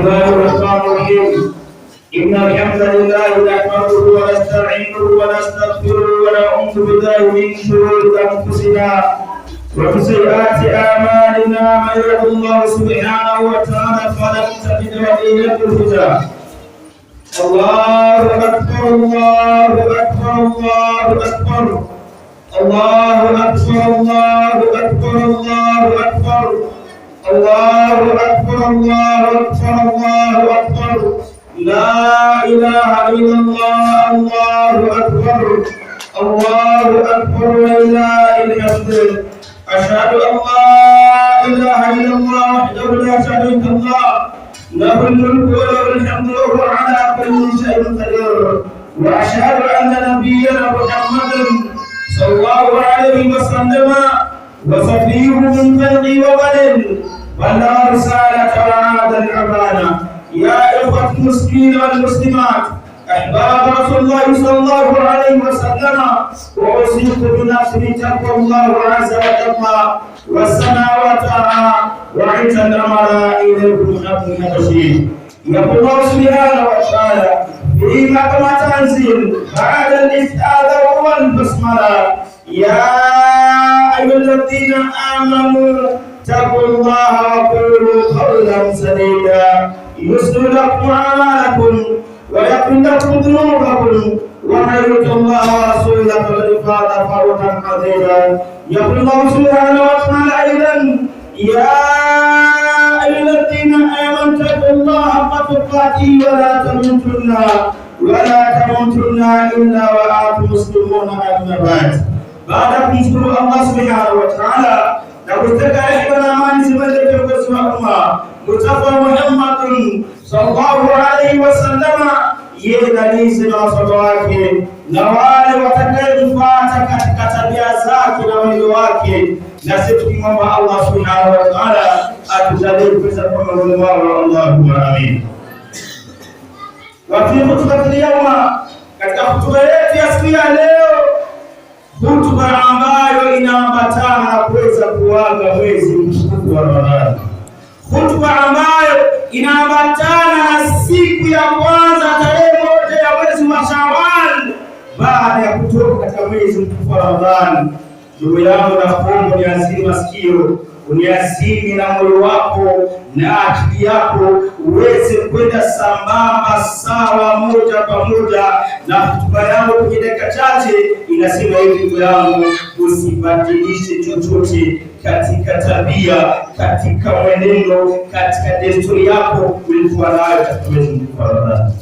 الله الرحمن الرحيم. إن الحمد لله نحمده ونستعينه ونستغفره ونعوذ بالله من شرور أنفسنا ومن سيئات أعمالنا. من يهده الله سبحانه وتعالى فلا تجد وليا مرشدا. الله أكبر الله أكبر الله أكبر الله أكبر الله أكبر الله أكبر الله أكبر الله أكبر الله أكبر. لا إله إلا الله. الله أكبر الله أكبر ولله الحمد. أشهد أن لا إله إلا الله وحده لا شريك له له الملك وله الحمد وهو على كل شيء قدير. وأشهد أن نبينا محمدا صلى الله عليه وسلم وصفيه من خلقه وبدن بلغ رسالة وعاد الأمانة. يا إخوة المسلمين والمسلمات أحباب رسول الله صلى الله عليه وسلم، وأوصيكم بنفسي بتقوى الله عز وجل والسماوات وعيت الأمر إليكم حق تشريع. يقول الله سبحانه وتعالى في محكمة تنزيل بعد الاستعاذة والبسملة: يا أيها الذين آمنوا اتقوا الله وقولوا قولا سديدا يصلح لكم أعمالكم ويغفر لكم ذنوبكم ومن يطع الله ورسوله فقد فاز فوزا عظيما. يقول الله سبحانه وتعالى أيضا: يا أيها الذين آمنوا اتقوا الله حق تقاته ولا تموتن إلا وأنتم مسلمون. أما بعد، baada ya kumshukuru Allah subhanahu wa ta'ala na kutaka rehema na amani ziende kiongozi wa umma Mustafa Muhammadun sallallahu alaihi wasallam, yeye na masahaba wake na wale watakayemfuata katika tabia zake na mwendo wake, na sisi tukimwomba Allah subhanahu wa ta'ala atujalie kuweza kuwa miongoni mwao. Allahumma amin. Wa fi khutbatil yawma, katika hutuba yetu ya siku ya leo, hutuba ambayo inaambatana na kuweza kuaga mwezi mtukufu wa Ramadhani, hutuba ambayo inaambatana na siku ya kwanza tarehe 1 ya mwezi wa Shawwal baada ya kutoka katika mwezi mtukufu wa Ramadhani. Ndugu yangu, nakuomba uniazime masikio, uniazime na moyo wako na akili yako uweze kwenda sambamba sawa, moja kwa moja na hotuba yangu. Kwenye dakika chache inasema hivi: ndugu yangu, usibadilishe chochote katika tabia, katika mwenendo, katika desturi yako ulikuwa nayo katika mwezi mtukufu wa Ramadhani.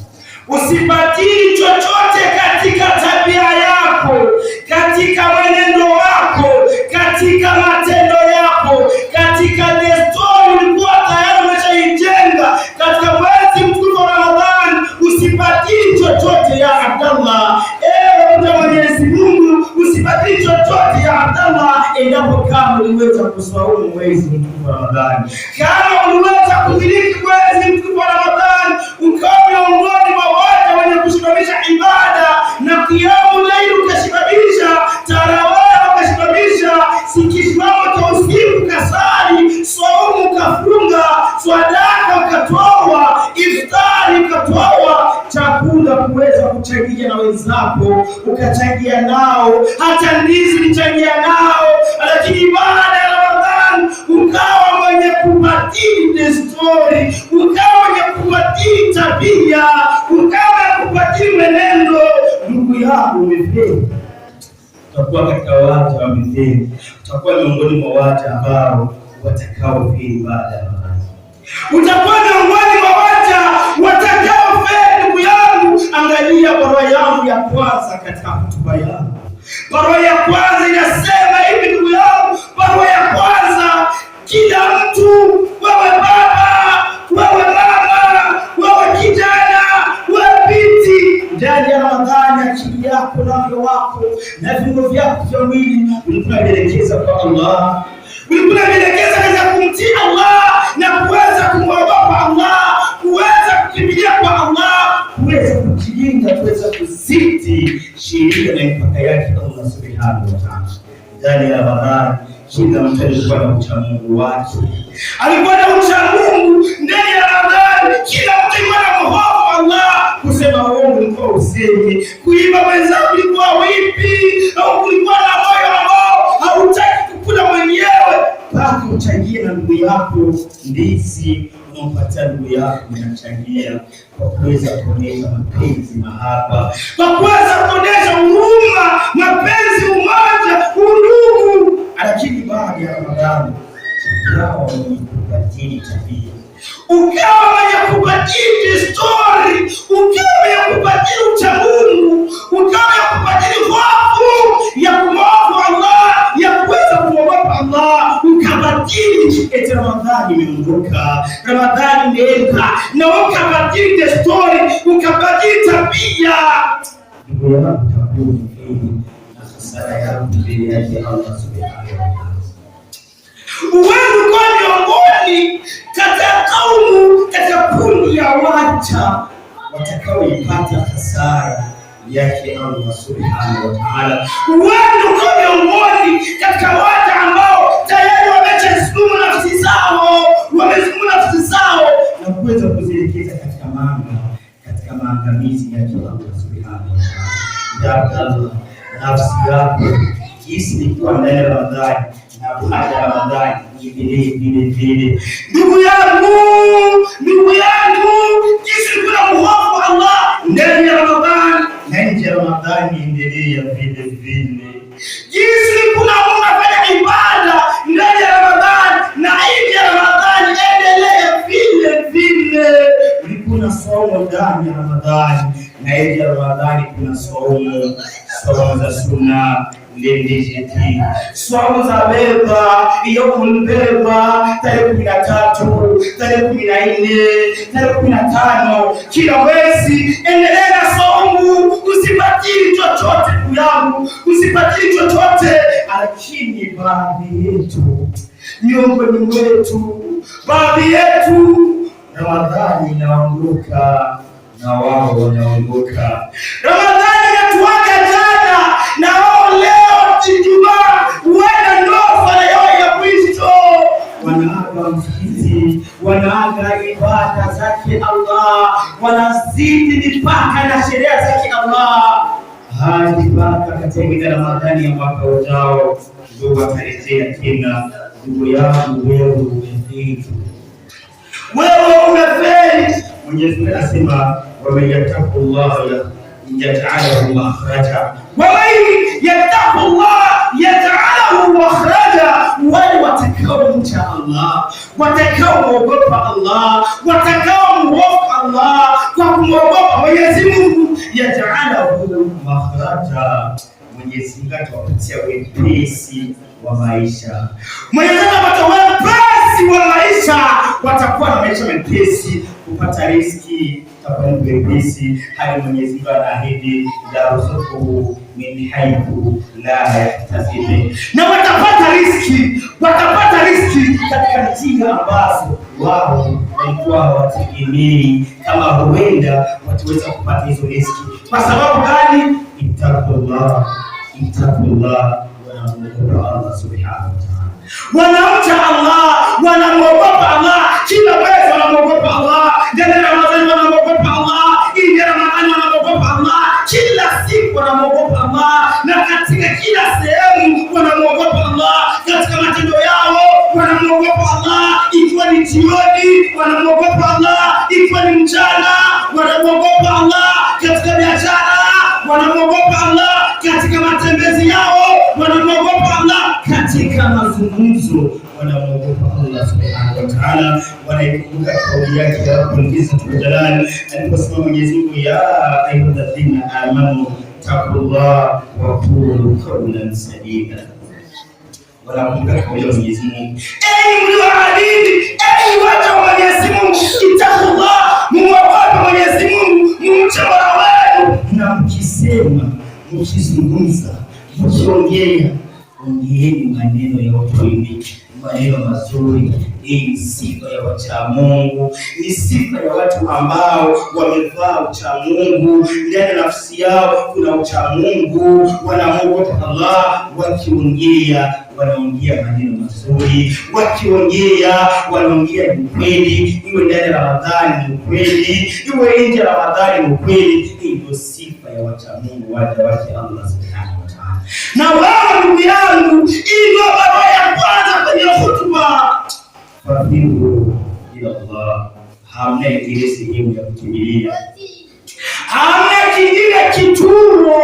Usibadili chochote katika tabia yako, katika mwenendo wako, katika matendo yako, katika desturi ulikuwa tayari umeshaijenga katika mwezi mtukufu wa Ramadhani. Usibadili chochote ya Abdallah. Ewe Mwenyezi Mungu, usibadili chochote ya Abdallah, endapo kama uliweza kuswaumu mwezi mtukufu wa Ramadhani, kama uliweza kudiriki mwezi mtukufu wa Ramadhani, ukawa miongoni mwa wale wenye kusimamisha ibada na kiamu laili, ukashibabisha tarawih, ukashibabisha sikisimamo cha usiku, kasali, saumu ukafunga, sadaka ukatoa, iftari ukatoa, chakula kuweza kuchangia na wenzako ukachangia nao, hata ndizi ulichangia nao, lakini baada ya Ramadhani ukawa mwenye kubadili desturi, ukawa mwenye kubadili tabia, ukawa mwenye kubadili mwenendo. Ndugu yangu, umefeli. Utakuwa katika watu wa mithili, utakuwa miongoni mwa watu ambao watakaofeli baada ya Ramadhani, utakuwa miongoni mwa watu watakaofeli. Ndugu yangu, angalia barua yangu ya kwanza katika hotuba yangu. Barua ya kwanza inasema hivi, ndugu yangu, barua ya kwanza: kila mtu, wewe baba, wewe mama, wewe kijana, wewe binti, ndani ya Ramadhani akili yako na moyo wako na viungo vyako vya mwili ulikuelekeza kwa Allah, ulikuelekeza katika kumtii Allah na kuweza kumwogopa Allah, kuweza kukimbilia kwa Allah, kuweza kujilinda, kuweza kuzidi sheria na mipaka yake Allah subhanahu wa ta'ala. ndani ya Ramadhani kila mtu alikuwa na uchamungu wake. Alikuwa na uchamungu ndani ya Ramadhani, kila mtu alikuwa na hofu Allah. Kusema uongo ulikuwa usemi, kuiba mwenzako ulikuwa wipi, au kulikuwa na moyo ambao hautaki kukula mwenyewe mpaka uchangie na ndugu yako ndizi unampatia ndugu yako, unachangia kwa kuweza kuonyesha mapenzi, mahaba, kwa kuweza kuonyesha huruma, mapenzi, umoja, undugu. Lakini baada ya Ramadhani ukawa mwenye kubadili tabia, ukawa mwenye kubadili story, ukawa mwenye kubadili uchamungu, ukawa mwenye kubadili hofu ya kumwogopa Allah, ya kuweza kumwogopa Allah, ukabadili. Eti Ramadhani imeondoka, Ramadhani imeenda, na ukabadili story, ukabadili tabia. Ndugu yangu, tabuni na hasara yako mbele yake Allah subhanahu wa ta'ala. Uwezo kwa miongoni katika kaumu, katika kundi ya wacha watakaoipata hasara yake Allah subhanahu wa ta'ala. Uwezo kwa miongoni katika watu ambao tayari wamechezuma nafsi zao, na kuweza kuzielekeza katika maangamizi yake Allah subhanahu wa ta'ala. Nafsi yako jinsi ilikuwa ndani ya Ramadhani na baada ya Ramadhani vile. Ndugu yangu, jinsi kuna kuhofu Allah ndani ya Ramadhani na nje ya Ramadhani endelea vile. Jinsi kuna unafanya ibada ndani ya Ramadhani na nje ya Ramadhani endelea vile. Ulikuwa saumu ndani ya Ramadhani na nje ya Ramadhani kuna saumu za sunna, lendejeti, saumu za beba, kulbeba, tarehe 13, tarehe 14, tarehe 15, kila mwezi endelea na saumu, usibadili chochote kuyangu, usibadili chochote. Lakini baadhi yetu, miongoni mwetu, baadhi yetu, Ramadhani inaondoka na wao wanaondoka. Ramadhani inatuaga jana na wao leo Ijumaa huenda ndio sala yao ya mwisho. Wanaaga msikiti, wanaaga ibada zake Allah, wanazidi mipaka na sheria zake Allah hadi mpaka katika Ramadhani ya mwaka ujao ndio watarejea tena. Ndugu yangu, wewe umefeli. Mwenyezi Mungu anasema ومن يتق الله يجعل له مخرجا wale watakaomcha Allah, watakaomwogopa Allah, watakaomwogopa Allah kwa kumwogopa Mwenyezi Mungu, yaj'alahu makhraja, Mwenyezi Mungu atawapatia wepesi wa maisha. Mwenyezi Mungu atawapa wepesi wa maisha, watakuwa na maisha mepesi, kupata riziki takuwa wepesi. Hadi Mwenyezi Mungu anaahidi yarzuquhu min haythu la yahtasib, na watapata riziki katika njia ambazo wao walikuwa hawategemei, kama huenda wataweza kupata hizo riziki. Kwa sababu gani? Ittaqullah, wanamwogopa Allah subhanahu wa ta'ala, wanamcha Allah, wanamwogopa Allah. Kila mwezi wanamwogopa Allah, ndani ya Ramadhani wanamwogopa Allah, nje ya Ramadhani wanamwogopa Allah, kila siku wanamwogopa Allah, na katika kila sehemu wanamwogopa Allah. Katika matendo yao wanamwogopa Allah, ikiwa ni jioni wanamwogopa Allah, ikiwa ni mchana wanamwogopa Allah, katika biashara wanamwogopa Allah, katika matembezi yao wanamwogopa Allah, katika mazungumzo wanamwogopa Allah subhanahu wa ta'ala. Wanaikumbuka kauli yake ya Rabbul Jalal aliposema Mwenyezi Mungu, ya ayyuhalladhina amanu taqullah wa qulu qawlan sadida. Wanakumbuka kauli ya Mwenyezi Mungu, enyi mlioamini, enyi watu wa Mwenyezi Mungu, ittaqullah, mumwogope Mwenyezi Mungu, mumche Mola wenu, na mkisema, mkizungumza, mkiongea ongeeni maneno ya ukweli, maneno mazuri. Hii ni sifa ya wacha Mungu, ni sifa ya watu ambao wamevaa ucha Mungu ndani ya nafsi yao. Kuna ucha Mungu, wanamuogopa Allah. Wakiongea wanaongea maneno mazuri, wakiongea wanaongea ni kweli. Iwe ndani ya Ramadhani ni kweli, iwe nje ya Ramadhani ni kweli. Hii ndio sifa ya wacha Mungu, waja wake Allah subhanahu wa ta'ala. Na wewe ndugu yangu, hii ndio barua ya kwanza kwenye hutuba. Fafiru ila Allah, hamna ile sehemu ya kukimbilia, hamna kingine kituo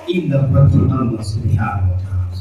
ila kwa Allah subhanahu wa ta'ala.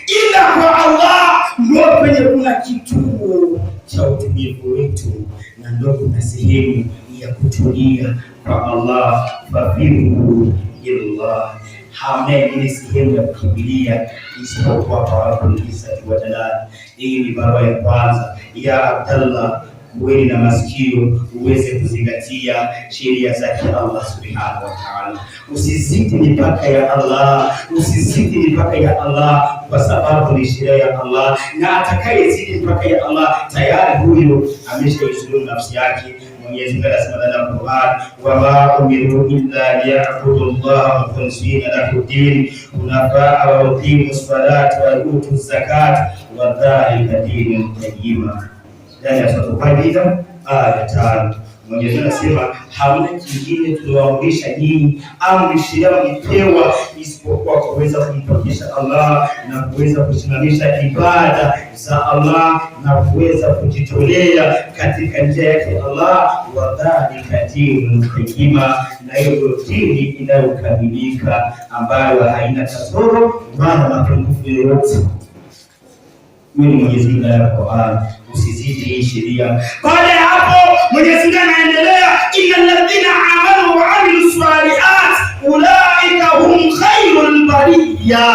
Ila kwa Allah ndio penye kuna kituo cha utulivu wetu, na ndio kuna sehemu ya kutulia kwa Allah. Fafiru ila Allah, hamna ile sehemu ya kukimbilia isipokuwa kwa Rabbul Izzati wa Jalal. Hii ni barua ya kwanza. Ya Abdallah, uwe na masikio uweze kuzingatia sheria zake Allah subhanahu wa ta'ala. Usizidi mipaka ya Allah, usizidi mipaka ya Allah, kwa sababu ni sheria ya Allah, na atakayezidi mipaka ya Allah tayari huyo ameshaizulumu nafsi yake. Mwenyezi Mungu anasema ndani ya Qur'an, wama umiru illa liya'budu Allaha mukhlisina lahu din hunafa wa yuqimu as-salata wa yutu az-zakata wa dhalika dinul qayyim. Ndani ya sura Al-Maida aya 5 Mwenyezi Mungu anasema hamna kingine tuliwaamrisha nyinyi, amri sheria mlipewa isipokuwa kuweza kumpokesha Allah na kuweza kusimamisha ibada za Allah na kuweza kujitolea katika njia yake Allah. Wa dhalika dinul qayyim, na hiyo dini inayokamilika ambayo haina kasoro wala mapungufu yoyote. Mwenyezi Mungu anakuambia usizidi hii sheria. Baada ya hapo Mwenyezi Mungu anaendelea, innal ladhina amanu wa amilus salihat ulaika hum khairul bariyya,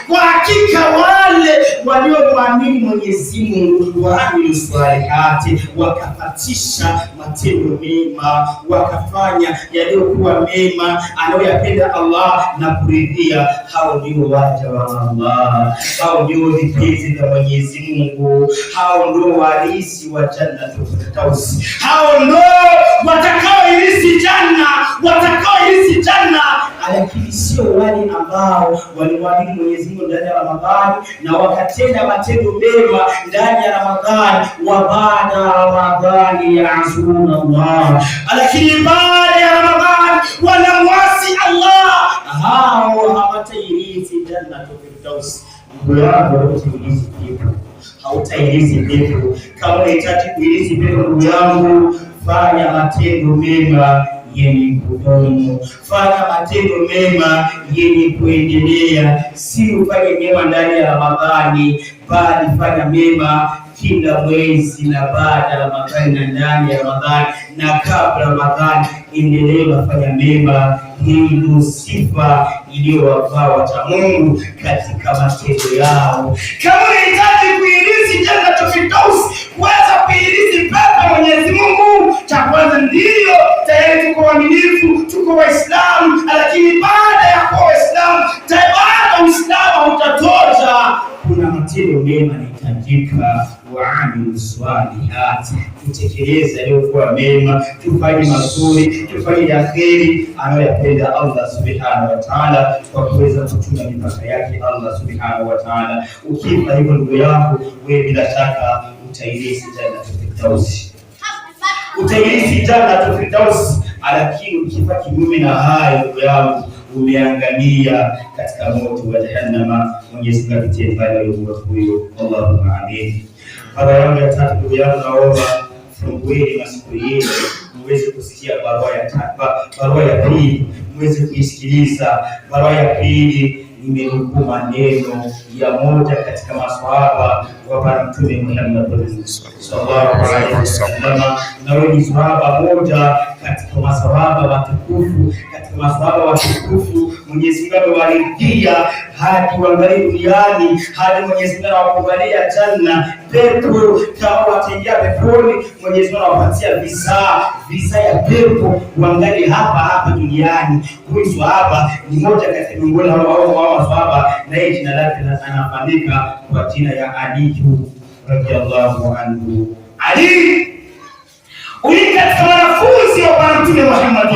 kwa hakika wale waliomwamini Mwenyezi Mungu wa amilus salihati, wakafatisha matendo mema, wakafanya yaliyokuwa mema anayoyapenda Allah na kuridhia, hao ndio waja wa Allah, hao ndio vipenzi vya Mwenyezi Mungu, hao ndio warisi wa Jannatul Firdaus, hao ndio watakaoirithi janna, lakini sio wale ambao walimwamini Mwenyezi Mungu ndani ya Ramadhani na wakatenda matendo mema ndani ya Ramadhani, wa baada ya Ramadhani yaasuna Allah, lakini baada ya Ramadhani wanamwasi Allah, hao hawatairithi Jannatul Firdaus. Ndugu yangu, hautairithi pepo. Kama unahitaji kuirithi pepo, ndugu yangu, fanya matendo mema yenye kudumu, fanya matendo mema yenye kuendelea. Si ufanye mema ndani ya Ramadhani, bali fanya mema kila mwezi na baada ya Ramadhani na ndani ya Ramadhani na kabla ya Ramadhani. Endelea kufanya mema. Hii ndio sifa iliyowafaa wacha Mungu katika matendo yao. Kama unahitaji kuirithi Jannatul Firdaus, kuweza kuirithi pepo Mwenyezi Mungu, cha kwanza ndio tayari tuko waaminifu, tuko Waislamu, lakini baada ya kuwa Waislamu, baada Uislamu utatosha, kuna matendo mema yanahitajika. Waamilu swalihati, tutekeleze yaliyokuwa mema, tufanye mazuri, tufanye ya kheri anayoyapenda Allah subhanahu wa ta'ala, kwa kuweza kuchunga mipaka yake Allah subhanahu wa ta'ala. Ukifa hivyo ndugu yangu, wewe bila shaka utairithi Jannatul Firdaus, utairithi Jannatul Firdaus. Lakini ukifa kinyume na hayo, ndugu yangu, umeangamia katika moto wa Jahannama. Mwenyezi Mungu atutie mbali na moto huo. Allahumma amin. Barua yangu ya tatu, ndugu yangu, naomba fungueni masikio yenu muweze kusikia barua ya pili, muweze kuisikiliza. Barua ya pili nimenukuu maneno ya moja katika maswahaba wa Bwana Mtume Muhammad sallallahu alaihi wasallam, na ni sahaba moja katika maswahaba watukufu, Mwenyezi Mungu amewaridhia hadi wangali duniani, hadi Mwenyezi Mungu anawakubalia janna, pepo. Kama wataingia peponi, Mwenyezi Mungu anawapatia visa ya pepo wangali hapa duniani. Huyu swahaba ni moja kati ya miongoni mwa maswahaba, naye jina lake anafahamika kwa jina ya Ali radhiallahu anhu. Ali huyu katika wanafunzi wa Bwana Mtume Muhammad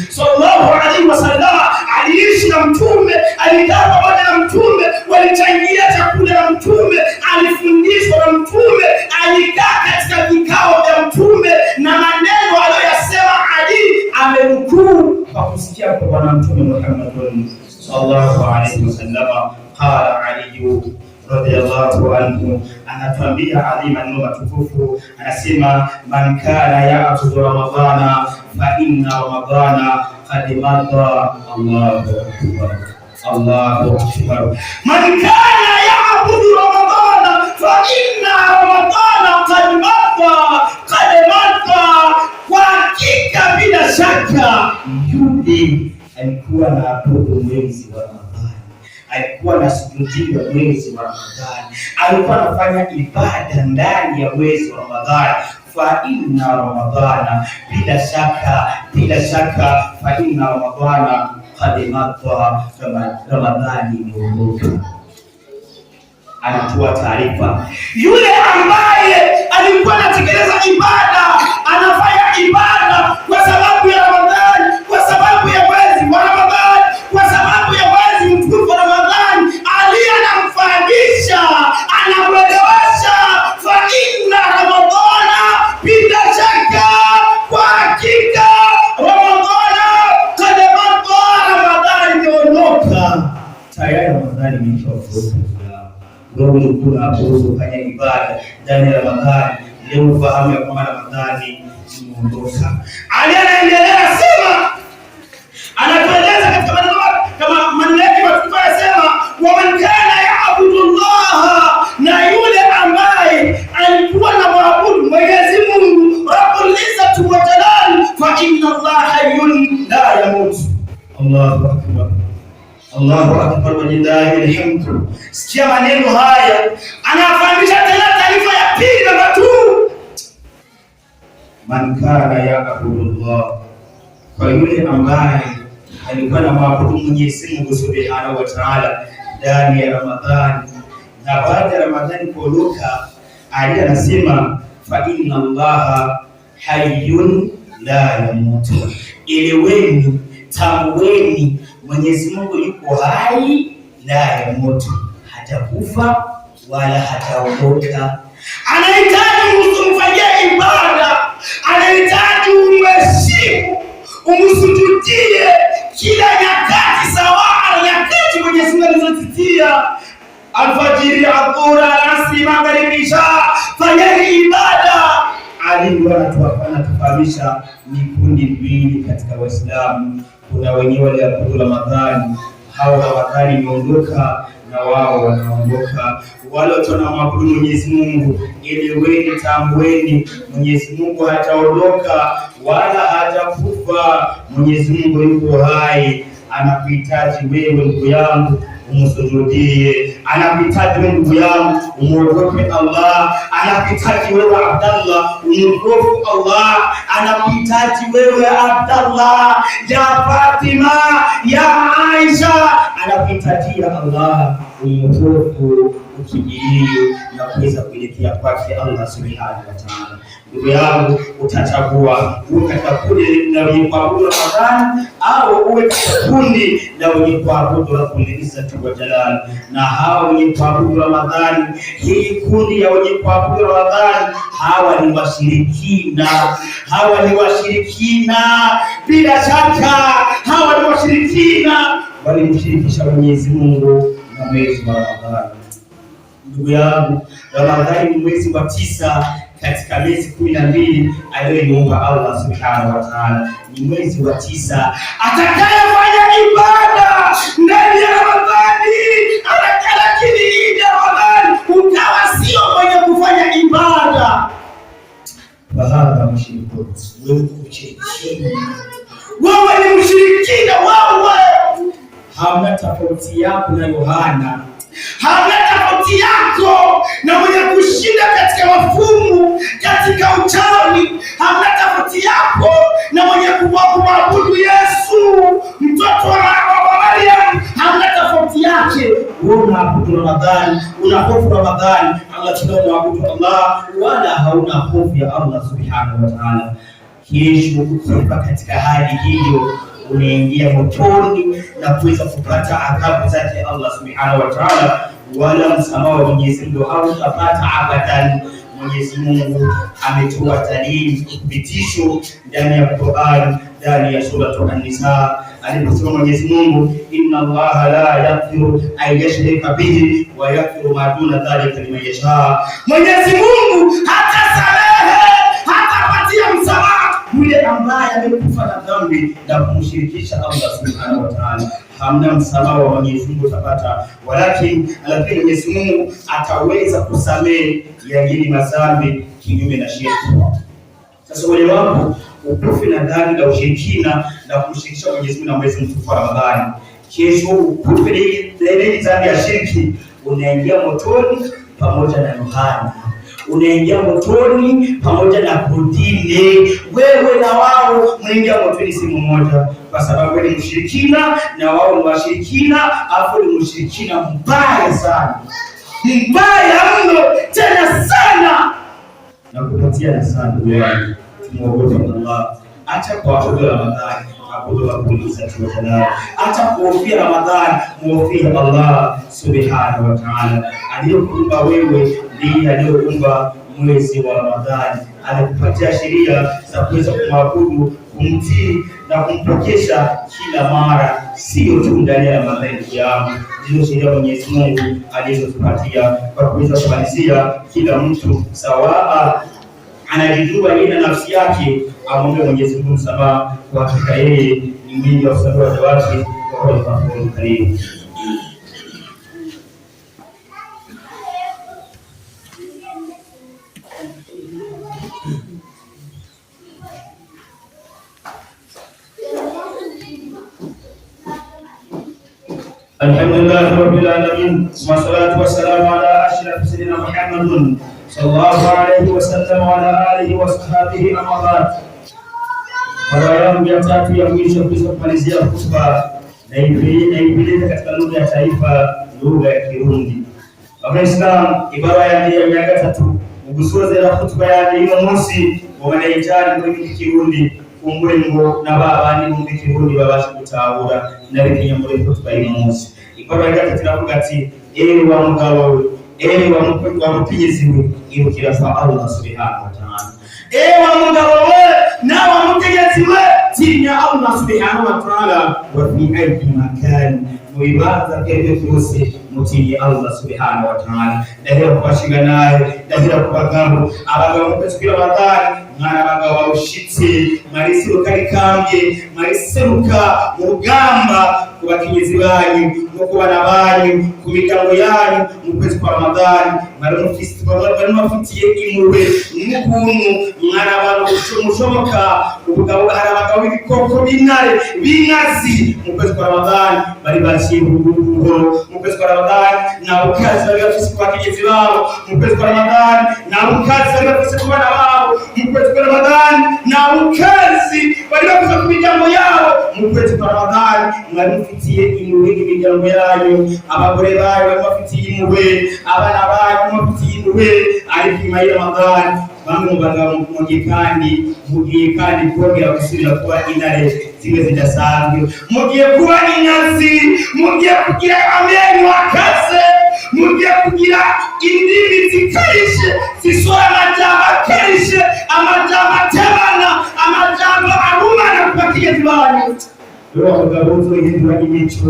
sallallahu alaihi wasallam, aliishi na Mtume, alikaa pamoja na Mtume, walichangia chakula na Mtume, alifundishwa na Mtume, alikaa katika vikao vya Mtume, na maneno aliyosema Ali amenukuu kwa kusikia kwa Bwana Mtume Muhammad sallallahu alaihi wasallam. Qala Ali radhiallahu anhu, anatuambia Ali maneno matukufu, anasema man kana ya'budu ramadhana fa inna ramadhana qad madha. Allahu akbar. Man kana ya'budu ramadhana fa inna ramadhana qad madha. Kwa hakika bila shaka yule alikuwa anaabudu mwezi wa Ramadhani, alikuwa anasujudia mwezi wa Ramadhani, alikuwa anafanya ibada ndani ya mwezi wa Ramadhani. Fa inna ramadhana, bila shaka fa inna ramadhana qad madha, kama Ramadhani imeondoka. Anatoa taarifa yule ambaye alikuwa anatekeleza ibada, anafanya ibada kwa sababu ya Ramadhani, kwa sababu ya mwezi wa Ramadhani, kwa sababu ya mwezi mtukufu wa Ramadhani. Ali anamfahamisha, anamwelewesha, fa inna ramadhana, bila shaka, kwa hakika Ramadhana qad madha, Ramadhani imeondoka tayari. Ramadhani imeondoka. Wewe kuna hapo kufanya ibada ndani ya Ramadhani, leo fahamu ya kwamba Ramadhani imeondoka. Ali anaendelea sema, anatueleza katika maneno kama maneno yake matukufu, anasema wa man kana ya'budu Allah, na yule ambaye alikuwa na maabudu Mwenyezi Mungu Rabbul Izzati wa Jalal, fa inna Allah hayyun la yamut. Allahu akbar. Allahu akbar wa lillahi alhamd. Sikia maneno haya, anafahamisha tena taarifa ya pili namba 2. Man kana ya'budu Allah, kwa yule ambaye alikuwa na maabudu Mwenyezi Mungu Subhanahu wa Ta'ala ndani ya Ramadhani, na baada ya Ramadhani kuondoka, Ali anasema fa inna Allah hayyun la yamut. Eleweni, tamweni, Mwenyezi Mungu yuko hai, la yamut, hatakufa wala hataondoka. Anahitaji umfanyie ibada, anahitaji umheshimu, umsujudie kila nyakati sawa na nyakati Mwenyezi Mungu alizotitia. Alfajiri, adhuhuri, asri, magharibi, isha, fanyeni ibada. Ali anatufahamisha ni kundi mbili katika Waislamu. Kuna wenyewe waliabudu Ramadhani, hao Ramadhani imeondoka na wao wanaondoka. Wale wanaomwabudu Mwenyezi Mungu, eleweni, tambueni, Mwenyezi Mungu hataondoka wala hatakufa. Mwenyezi Mungu yuko hai, anakuhitaji wewe ndugu yangu umsujudie, anakuhitaji wewe ndugu yangu umuogope Allah, anakuhitaji wewe Abdallah umuogope Allah, anakuhitaji wewe Abdallah, ya Fatima, ya Aisha, anakuhitaji Allah umuogope, ukijilio na kuweza kuelekea kwake Allah Subhanahu wa Ta'ala. Ndugu yangu, utachagua uwe katika kundi la wenye kuabudu Ramadhani au uwe katika kundi la wenye kuabudu Rabbul Izzati wa Jalal. Na hao wenye kuabudu Ramadhani, hii kundi ya wenye kuabudu Ramadhani, hawa ni washirikina, bila shaka hawa ni washirikina, walimshirikisha Mwenyezi Mungu na mwezi wa Ramadhani. Ndugu yangu, Ramadhani ni mwezi wa 9 katika miezi 12 aliyoiumba Allah Subhanahu wa Ta'ala. Ni mwezi wa 9. Atakayefanya ibada ndani ya Ramadhani, lakini hii Ramadhani ukawa sio mwenye kufanya ibada, bahadha mshirikun, wewe kuchekeni tofauti yako na Yohana, hamna tofauti yako na mwenye kushinda katika mafumu, katika uchawi. Hamna tofauti yako na mwenye kumwabudu Yesu mtoto wa Maryam. Hamna tofauti yake. Wewe unaabudu Ramadhani, una hofu Ramadhani, Allah tunamwabudu Allah, wala hauna hofu ya Allah subhanahu wa ta'ala. Kesho ukifa katika hali hiyo, unaingia motoni na kuweza kupata adhabu zake Allah subhanahu wa ta'ala, wala msamaha wa Mwenyezi Mungu hautapata abadan. Mwenyezi Mungu ametoa dalili, thibitisho ndani ya Qur'an, ndani ya sura An-Nisa, aliposema Mwenyezi Mungu, inna Allaha la yaghfiru an yushraka bihi wa yaghfiru ma duna dhalika liman yasha. Mwenyezi Mungu hatasamehe, hatapatia msamaha yule ambaye amekufa na dhambi na kumshirikisha Allah subhanahu wa ta'ala. Hamna msamaha wa Mwenyezi Mungu utapata, lakini Mwenyezi Mungu ataweza kusamehe yajini madhambi kinyume na shirki. Sasa wale wako ukufi na dhambi na ushirikina na kumshirikisha Mwenyezi Mungu na mwezi mtukufu wa Ramadhani, kesho ukufi ile dhambi ya shirki, unaingia motoni pamoja na Yohana, unaingia motoni pamoja na Kudine. Wewe na wao mnaingia motoni siku moja, kwa sababu wewe ni mshirikina na wao ni washirikina. Afu ni mshirikina mbaya sana, mbaya mno tena sana, na kupatia na sana. Wewe tumuogope Allah, acha kuabudu Ramadhani, abudu kuuliza tuwajana, acha kuhofia Ramadhani, muhofia Allah subhanahu wa ta'ala. Aliyokuumba wewe ndiye aliyoumba mwezi wa Ramadhani, anakupatia sheria za kuweza kumwabudu, kumtii na kumpokesha kila mara, sio tu ndani ya Ramadhani yao. Ndizo sheria Mwenyezi Mungu alizotupatia kwa kuweza kumalizia kila mtu sawa anajijua yeye na nafsi yake, amwombe Mwenyezi Mungu msamaha, kwa hakika yeye ni mwingi wa kusamehe watu wake kwa Rahmani Karim. Alhamdulillah rabbil alamin, wassalatu wassalamu ala ashrafis sayyidina Muhammadin sallallahu alayhi wasallam wa ala alihi wa sahbihi amma. Mara yangu ya tatu ya mwisho kumalizia hotuba na ibada katika lugha ya taifa, lugha ya Kirundi. Waislamu, ibara ya miaka tatu ugusoze na hotuba ya hiyo mosi wanahitaji kwa Kirundi umwengo na baba ni mu Kirundi babasha gutahura na bikinya muri hotuba hiyo mosi. Ibara ya tatu inavuga ati ewe wa mugabo, ewe wa mutegeziwe, irukira kwa Allah subhanahu wa ta'ala. Ewe wa mugabo na wa mutegeziwe, tinya Allah subhanahu wa ta'ala, wa fi ayi makani muibada kile cyose mutinye Allah subhanahu wa ta'ala. Dahira kubashinga naye, dahira kubagabo abagabo mukesukira Ramadhani, mwana abagabo ushitse mariseruka rikambye, mariseruka mu rugamba ku bakenyezi banyu no ku bana banyu, ku migango yanyu mu kwezi kwa Ramadhani. Baramufitiye impuhwe n'ukuntu mwana abantu mushoboka ubugabo hari abagabo b'ibikoko b'intare b'inkazi mu kwezi kwa Ramadhani bari bashiye buhoro. Mu kwezi kwa Ramadhani na ukazi bari bafise kwa bakenyezi babo, mu kwezi kwa Ramadhani na ukazi bari bafise ku bana babo, mu kwezi kwa Ramadhani na ukazi bari bafise ku migango yabo. Mu kwezi kwa Ramadhani mwarufitiye impuhwe imiryango yanyu, abagore banyu bafitiye impuhwe, abana banyu bafitiye impuhwe. Ariko nyuma ya Ramadhani bamwe mu bagabo mugiye kandi kongera gusubira kuba intare zimwe zidasanzwe, mugiye kuba inyazi, mugiye kugira amenyo akaze, mugiye kugira indimi zikarishe zisora amajambo akarishe, amajambo atemana, amajambo arumana ku bakenyezi banyu. Rero abagabo uzohindura imico,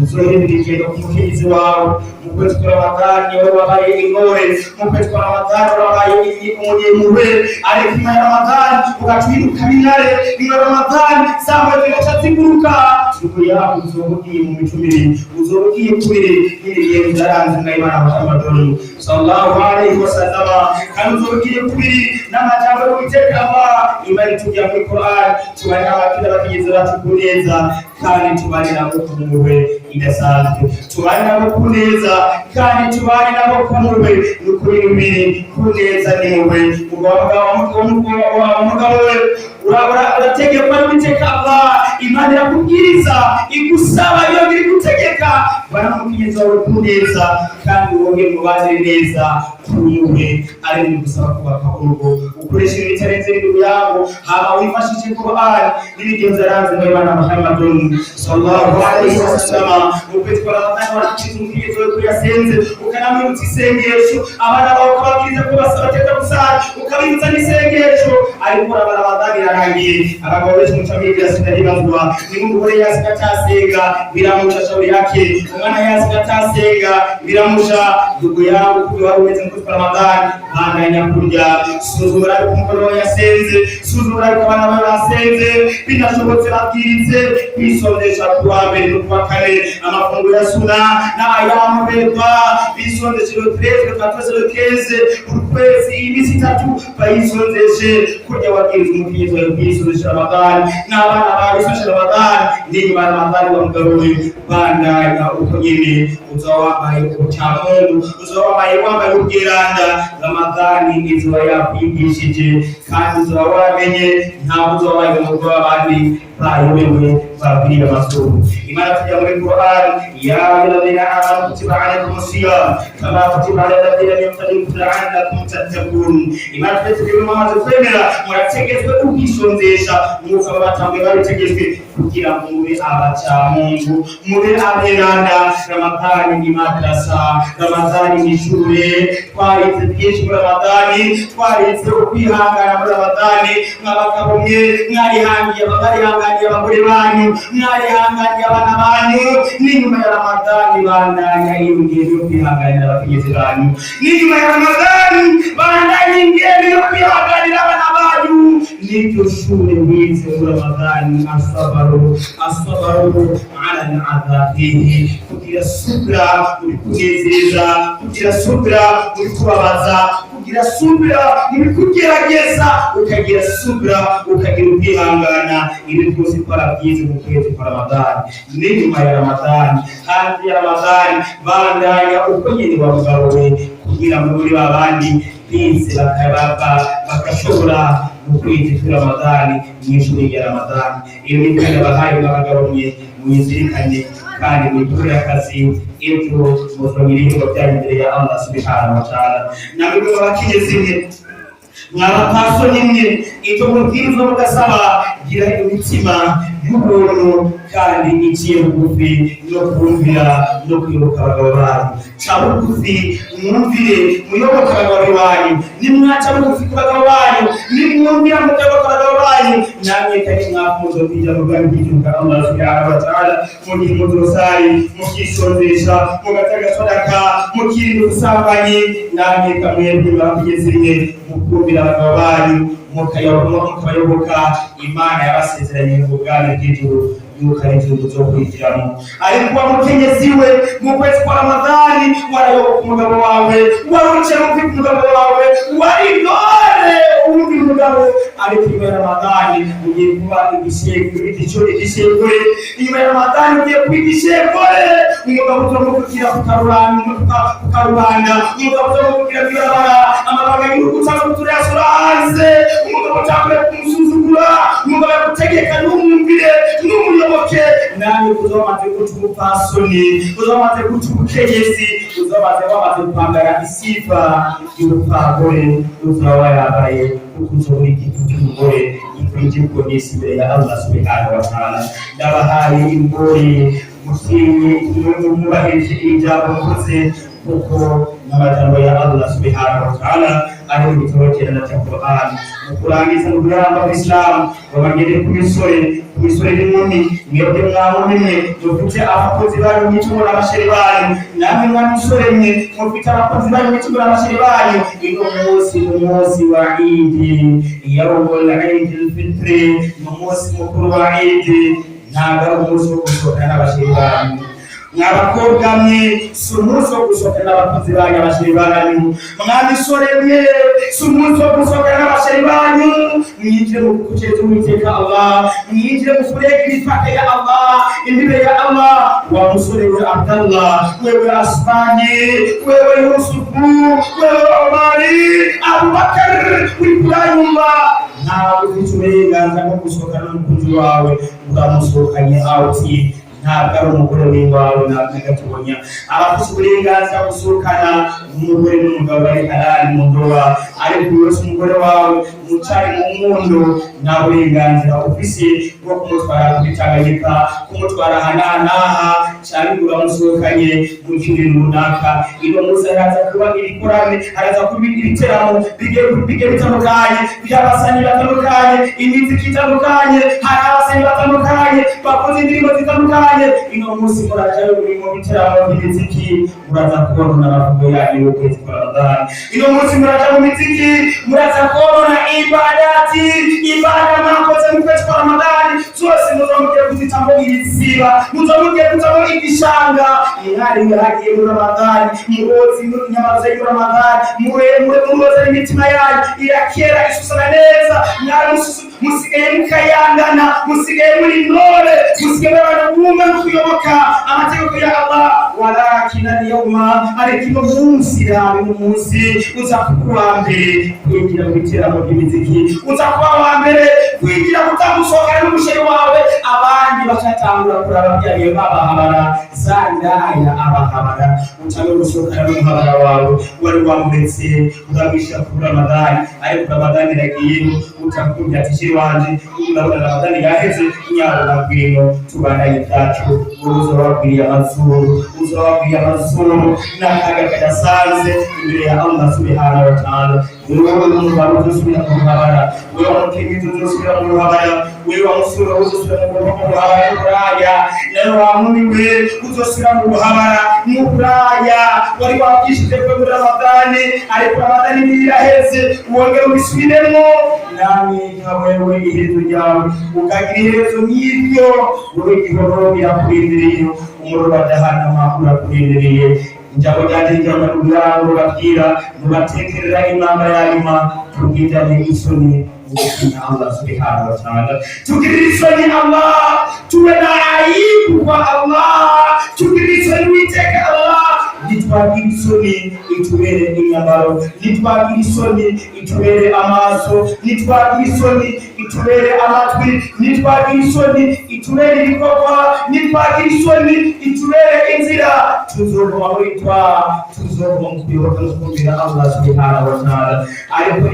uzohindura ingendo ku mukenyezi wawe. Mu kwezi kwa Ramadhani wowe wabaye intore, mu kwezi kwa Ramadhani wabaye umunyempuhwe, ariko nyuma ya Ramadhani ugatwiruka intare. Nyuma ya Ramadhani samba zigacaziguruka, uko yako uzobugiye mu mico mibi, uzobugiye kubiri n'ibintu byaranze n'Imana Muhammad sallallahu alayhi wasallam, kandi uzobugiye kubiri n'amajambo y'ubutekama imari tujya mu Qur'an. Tubana abakira bakigize batukuneza kandi tubanira mu kumwe idasanzwe. Tubane nabo ku neza kandi tubane nabo ku mpuhwe n'ukuri n'ibiri ku neza n'impuhwe. Umugabo we urategekwa n'uwiteka Allah, Imana irakubwiriza igusaba iyo biri gutegeka baramukiza wawe ku neza kandi wongere mubanire neza kuyiwe ari mu gusaba kubaka urugo ukoresha ibitarenze ibintu yabo haba wifashishije Qur'an n'ibigeze aranze mu Imana Muhammadun sallallahu alaihi wasallam. Ukwezi kwa Ramadhani wanakiza umukizo we kuyasenze ukanamwibutsa isengesho abana bawe ukababwiriza ko basaba gusara ukabibutsa n'isengesho ariko Ramadhani irarangiye abagabo benshi mucamiri yasinahibazwa n'umugore yasikacasenga biramusha shauri yake umwana yasikacasenga biramusha ndugu yangu kuba umeze mu Ramadhani banganya kurya suzumura ku mugoro yasenze suzumura ku bana basenze binashobotse babwiritse bisondesha kuwa mbere no kuwa kane amafunguro ya suna na ayamu beba bisondesha le 13 le 14 ukwezi imisi 3 bayisondeshe kurya wabwiriza umukizo bisondesha Ramadhani n'abana babisondesha Ramadhani ni Ramadhani wa mgaruwe banganya uko nyine uzawambaye ubutamungu uzawambaye ubwiranda Ramadhani izuba yakwigishije kandi uzaba wamenye ntabwo uzabaye mu rwa abandi bayobewe babwira amasuru. Imana tujya muri Qur'an ya ayyuhalladhina amanu kutiba alaykumus siyam kama kutiba alal ladhina min qablikum la'allakum tattaqun. Imana tujya mu mazi kwemera murategetswe ubwisonzesha nk'uko abatambwe babitegetswe kugira ngo mube abacamungu mube aberanda. Ramadhani ni madrasa, Ramadhani ni shule, twarize byinshi muri Ramadhani, twarize ukwihangana muri Ramadhani. Mwabagabo mwe mwarihangiye abagore banyu, mwarihangiye abana banyu, n'inyuma ya Ramadhani bandanya ingendo yo kwihanganira abategetsi banyu, n'inyuma ya Ramadhani bandanya ingendo yo kwihanganira abana banyu. Niryo shule wize muri Ramadhani, asabaru ala al-adhabihi, kugira subra muri kunezeza, kugira subra muri kubabaza, kugira subra muri kugerageza, ukagira subra ukagira ubwihangana. Ibi byose twarabyize mu kwezi kwa Ramadhani. N'inyuma ya Ramadhani, hanze ya Ramadhani bandanya uko nyine bavugawe kugira ngo muri babandi bize bakashobora mu kwezi kwa Ramadhani mw'ishuri rya Ramadhani. Iyo ni kandi abahaye bagabonye mwizirikanye kandi mwitore akazi ibyo muzongera ibintu bya imbere ya Allah subhanahu wa ta'ala. Nabwo bakinyeze mwabapfaso nimwe icyo mubwiriza mugasaba gira imitima y'ubuntu kandi iciye bugufi no kumvira no kwibuka abagabo banyu. Ca bugufi mwumvire muyoboka abagabo banyu, nimwaca bugufi ku bagabo banyu, nimwumvira muyoboka abagabo banyu, namwe kandi mwakunze kujya mu bwami bw'igihugu Allah subhanahu wa ta'ala. Mugihe mudurusari mukisondesha mugatanga sadaka mukirinda ubusambanyi, namwe kamwebwe bakugeze rimwe mukumvira abagabo banyu mukayoboka Imana yabasezeranye mu bwami bw'ijuru yuko ari igihugu cyo kwigiramo. Ariko mukenyezi we mu kwezi kwa Ramadhani warayoboka umugabo wawe, waruciye mu umugabo wawe, wari intore uwundi mugabo. Ariko inyuma ya Ramadhani ugiye kuba igishegure, inyuma ya Ramadhani ugiye kuba igishegure. Umugabo utamukukira kukarubanda, umugabo utamukukira kwirabara amabanga y'urugo cyangwa kuturasura hanze, umugabo utamukukira kumusuzugura, umugabo yagutegeka n'umwumvire n'umuyoboke. Nawe uzamaze guca umupfasoni, uzamaze guca umukenyezi, wamaze kwambara isifa y'ubupfagore, uzaba yambaye ukuzobora igifu cy'umugore gikwiriye kunesha imbere ya Allah subhanahu wa ta'ala. Ndabahaye ingore musinye mwubahirije ijambo mvuze kuko n'amajambo ya Allah subhanahu wa ta'ala ari mu gitabo cyera cya Qur'an. Kurangiza urugamba rw'Islam babagere ku misore n'inkumi, mwebwe mwabonye dufite abakozi bari mu mitungo n'abasheri banyu, namwe mwamisore mwe mufite abakozi bari mu mitungo n'abasheri banyu. Ino munsi wa Eid, yawmul Eid al-Fitr, umunsi mukuru wa Eid, ntabwo ari umunsi wo gusohokana n'abasheri banyu. Mwabakobwa mwe si umunsi wo gusohokana n'abakozi banyu abasheri banyu, mwabisore mwe si umunsi wo gusohokana n'abasheri banyu. Mwinjire mu kuceza Uwiteka Allah, mwinjire mu kurega imipaka ya Allah, imbere ya Allah. Wa musore we Abdallah, wewe Asmani, wewe Yusufu, wewe Omari, Abubakar, Ibrahimba, ntabwo ufite uburenganzira bwo gusohokana n'umukunzi wawe uramusohokanye outi. Ntabwo ari umugore w'iwawe ntabwo gatonya. Abafite uburenganzira bwo gusohokana n'umugore n'umugabo bari halali mu ndoa, ariko yose umugore wawe mucari mu mundo nta burenganzira ufise bwo kumutwara kuri Tanganyika, kumutwara hananaha cyangwa uramusohokanye mu kintu runaka. Iyo musa araza kuba ibikorane, araza kuba ibiteramo bigiye bitandukanye, by'abasani batandukanye, imiziki itandukanye, hari abasani batandukanye bakoze indirimbo zitandukanye. Ino musi murajayo mu biteramo by'imiziki, muraza kubona abavugo yanyu ukwezi kwa Ramadhani. Ino musi muraja mu miziki, muraza kubona ibadati, ibada mwakoze mu kwezi kwa Ramadhani. Zose muzamugiye kuzitambo ibisiba, muzamugiye kutambo igishanga. Ihari hagiye muri Ramadhani, murozi nyamaza y'u Ramadhani, muroza imitima yanyu irakera isusana neza. Musigaye mukayangana, musigaye muri nore, musigaye barakumva kuyoboka amategeko ya Allah. Walakina yawma, ariko umunsi rabi umunsi uza kuwa mbere kwinjira mu biteramo by'imiziki, uza kuwa wa mbere kwinjira kutamusohokana n'umusheri wawe. Abandi bakatangura kuraba byariye babahabara zandaya abahabara, utabe gusohokana n'umuhabara wawe wari wamuretse ugamishira kuri Ramadhani. Ariko Ramadhani iragiye, utakumva ati wanje urabona Ramadhani yaheze, nyarura kwino tubandanye byacu. Uzababwiriye amazuru, uzababwiriye amazuru n'akaga kadasanze imbere ya Allah subhanahu wa ta'ala. Wewe umugabo uzosubira mu ruhabara, wewe umukenyezi uzosubira mu ruhabara, wewe umusore uzosubira mu ruhabara n'uburaya, nawe wamumiwe uzosubira mu ruhabara n'uburaya. Wari wabyishije ko muri Ramadhani, ariko Ramadhani ntiraheze, wongera ubisubiremo. Namwe nka wewe iherezo ryawe ukagira iherezo nk'iryo, wowe igihoro birakurindiriye, umuriro badahanama urakurindiriye. Njabo ryanje njyama n'uburango babwira mubatekerera imana yanyuma, tugirane isoni mugutinya Allah subhanahu wa ta'ala. Tugirire isoni Allah, tuwe na aibu kwa Allah, tugirire isoni Uwiteka Allah. Nitwagira isoni itubere inyambaro, nitwagira isoni itubere amaso, nitwagira isoni itubere amatwi, nitwagira isoni itubere ibikorwa, nitwagira isoni itubere inzira. Tuzoguma witwa, tuzoguma kuyoboka no kumvira Allah subhanahu wa ta'ala. Ariko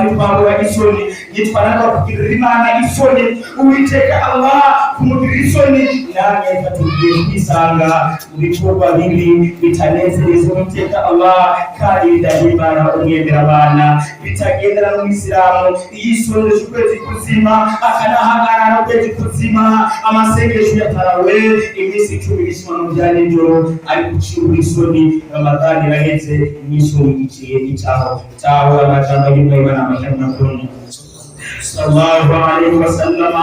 nitwabura isoni, nitwananirwa kugirira Imana isoni, Uwiteka Allah kumugirira isoni, namwe tugiye kwisanga mu bikorwa bibi bitanezereza Uwiteka Allah, kandi bidahimana umwemera abana, bitagendera mu Isilamu. Iyisoneje ukwezi kuzima, akanahagarara ukwezi kuzima, amasengesho ya tarawe iminsi 10 n'ishono bya nijoro, ariko ucibura isoni. Ramadhani iraheze, n'isoni iciye icyaho cyaho. Amajambo y'Imana n'amajambo sallallahu alaihi wasallam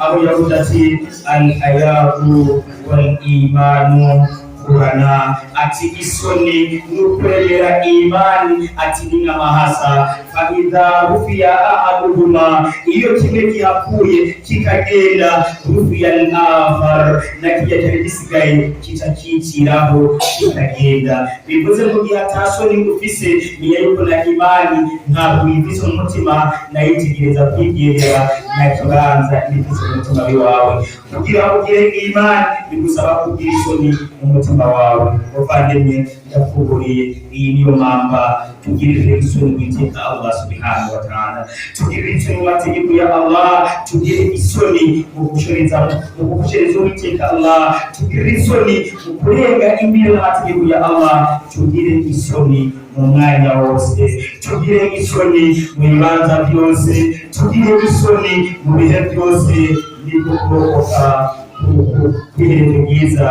aho yavuze ati al-hayatu wal imanu kurana, ati isoni n'ukwemera imani, ati ni nk'amahasa. Fa idha rufiya ahaduhuma, iyo kimwe kihakuye kikagenda, rufiya al-akhar, na kijya cyari gisigaye kitakikiraho kikagenda. Bivuze ngo gihe atasoni ufise, niyo yuko na imani ntabwo yivise umutima, nayo itegereza kwigerera na kibanza ibivise umutima wawe. Kugira ngo ugire imani bigusaba kugira isoni mu mutima wawe. Muvandimwe, ndakuburiye iyi niyo mpamba tugirire isoni Uwiteka Allah subhanahu wa ta'ala. Tugirire isoni mu mategeko ya Allah, tugirire isoni mu gushoreza Uwiteka Allah, tugirire isoni mu kurenga imbibe n'amategeko ya Allah, tugirire isoni mu mwanya wose, tugirire isoni mu bibanza byose, tugirire isoni mu bihe byose. Niko kurokoka kwiherezo byiza,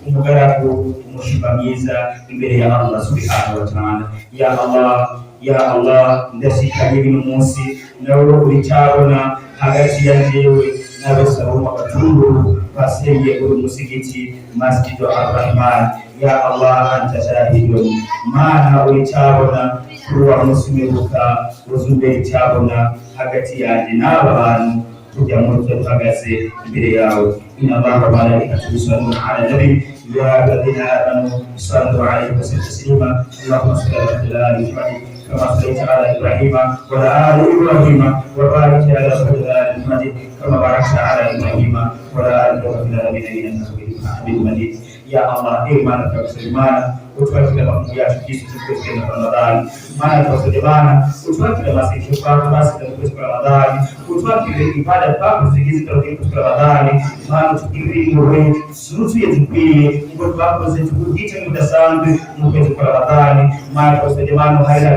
umugaragu umushimba mwiza imbere ya Allah subhanahu wa ta'ala. Ya Allah, ya Allah, ndashikanye bino munsi nawe uri cyabona hagati ya jewe n'abasaba abatunguru basengeye uri musigiti Masjid Ar-Rahman. Ya Allah, anta shahidun, mana uri cyabona kuwa musimeruka uzumbe cyabona hagati yanjye n'aba bantu tujya mu tuhagaze imbere yawe. inna Allaha wa malaikatahu yusalluna 'ala nabi ya ayyuhalladhina amanu sallu 'alaihi wa sallimu taslima. Allahumma salli ala Muhammad kama sallaita ala Ibrahim wa ala ali Ibrahim wa barik ala Muhammad kama barakta ala Ibrahim wa ala ali Ibrahim innaka Hamidum Majid. Ya Allah, Imana tunakusalimana utuwekile mafungu yetu Kristo tukuwekile na Ramadhani. Maana tunakusalimana utuwekile masikio kwako basi tukuwekile Ramadhani. Utuwekile ibada kwako zigizi tukuwekile Ramadhani. Maana tukirimu wewe surutu yetu pia mkono wako zetu kuhita mtasambi mkono kwa Ramadhani. Maana tunakusalimana haila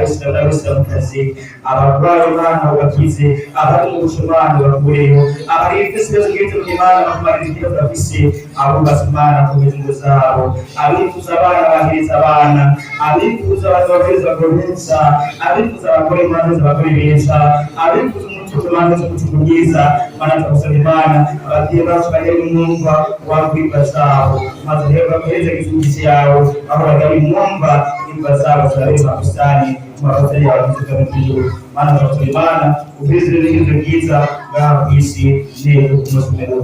wesa mkazi abakwari mana ubakize abari ushimani wakuleyo abari fesizo yetu kimana kumarizikira kabisi abo basimana kumizingo zabo abifuza abana bahiriza abana abifuza abazobeza kurusa abifuza abakore manza bakore beza abifuza umutuzo manza kutukugiza mana tukusalimana abagiye bacu bagere mwumva wakwiba zabo maze heba kweze kizungisi yao aho bagari mwumva imba zabo zari mabustani mabazi ya kutukamijuru mana tukusalimana ubizire n'ibyo byiza bwa kwisi ne kumusumeka